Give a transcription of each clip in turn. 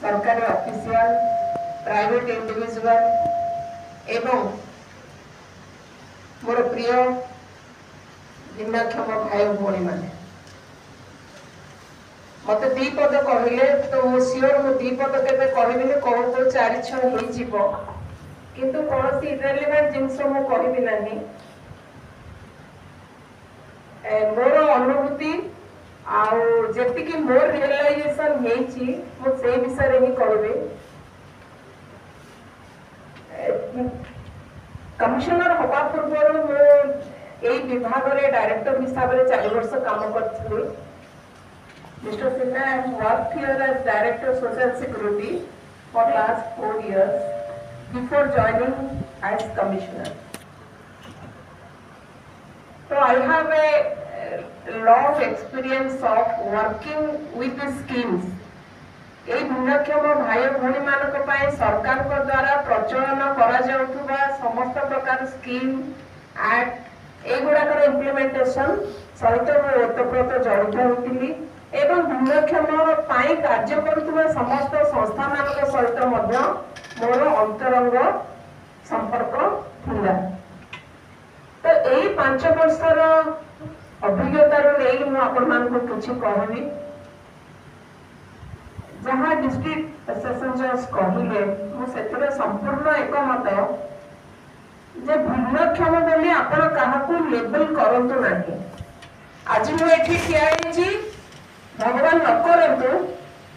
सरकारी official private individual एवं मोर प्रिय भिन्नक्षम भाई भौणी मैंने मत दी पद कहले तो सियोर मु दी पद के कहबी कौन को चार छव किंतु कौन सी इरेलीवेंट जिनस मु कहबी नहीं मोर अनुभूति आती मोर रियलाइजेशन से विषय ही कहबी कमिशनर हवा पूर्व मुझे विभाग रे डायरेक्टर हिसाब से 4 वर्ष काम करी Mr. Sinha, I have worked here as Director of Social Security for last 4 years before joining as Commissioner. So I have a long experience of working with the schemes. ये भिन्नक्षम भाई भौणी मानक पाए सरकार को द्वारा प्रचलन करा जाउथुबा समस्त प्रकार स्कीम एक्ट एगुड़ाकर इम्प्लीमेंटेशन सहित ओतप्रोत जड़ित होती एवं भिन्नक्षम कार्य करुवा समस्त संस्था मानक सहित मोर अंतरंग संपर्क थिला। तो यही 5 वर्षर अभिज्ञता मुझे कहबी जहाँ डिस्ट्रिक्ट सेशन जज कहले मुझे संपूर्ण एकमत जे भिन्नक्षम बोली आपण काहाकू लेबल करंतु नाही। आज मुझे ठिया भगवान न करंतु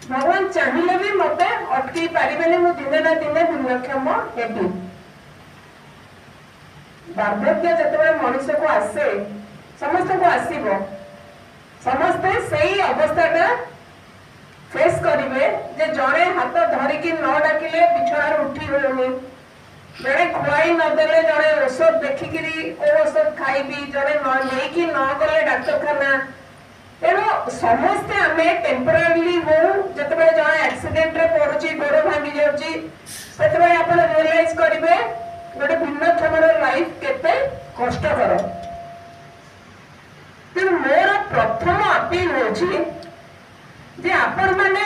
भगवान चाहिए भी मत अटकई पारे मु दिने ना दिने भिन्नक्षम हेबी। वार्धक्य जिते मनुष्य को आसे समस्त को आसब समस्ते से अवस्था फेस करेंगे जे जड़े हाथ धरिकी न डाकिले बिछार उठी होनी जड़े खुआई नदेले जड़े औषध देखिकी औषध खाइबी जड़े नहीं न गले डाक्तरखाना तेणु समस्ते आम टेम्पोरारी हो जिते जड़े एक्सीडेंट रे पड़ुची गोड़ भांगी जाऊँगी से आप रियलाइज करेंगे गोटे भिन्नक्षम लाइफ केते कष्टकर। तेणु मोर प्रथम अपील हो जे आपण माने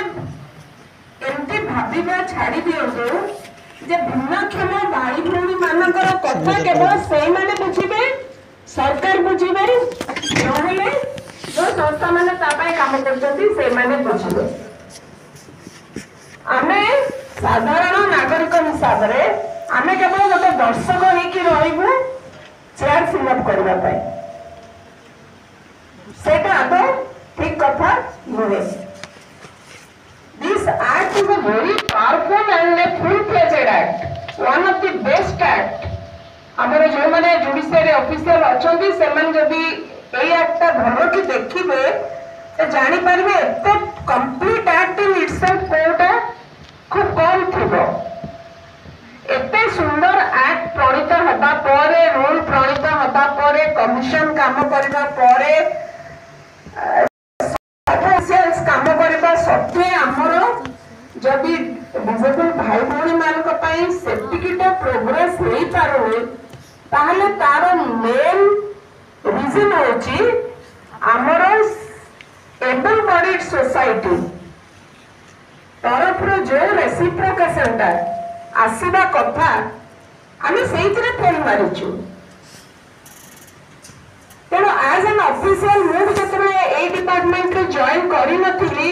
एमती भाविबा छाड़ी दियंतु जे भिन्नक्षम भाई भौणी मानकर कथा केवल सेही माने बुझिबे सरकार बुझिबे नहेले जो संस्था माने तापाय काम करछथि से माने बुझिबे। आमे साधारण नागरिक हिसाब रे आमे केवल गोटे दर्शक होइकी रहिबु चेयर फिल अप करबा पाए सेटा आदो ठीक कथा नुहे। This act is a very powerful and a full-fledged act, one of the best act. हमारे जो माने जुडिशियरी ऑफिशियल अछंती से मन जदी एई एक्ट भलो की देखिबे तो जानि परबे एते complete act in itself quota खूब कम थिबो। एते सुंदर एक्ट प्रणीत हबा परे रूल प्रणीत हबा परे कमिशन काम करबा परे काम करबा सत्वे आमर जदि डिसेबल भाई भौणी मानक पई सेफ्टीकिटा प्रोग्रेस नहीं पारुनी ताहले तार मेन रीजन होची आमर एबल बॉडीड सोसाइटी तरफ जो रेसिप्रोकेशन ता आसीबा कथा आमे सेइतरे फेल मारिछु। तेणु एज एन ऑफिशियल मुझे डिपार्टमेंट जॉइन करी नथिली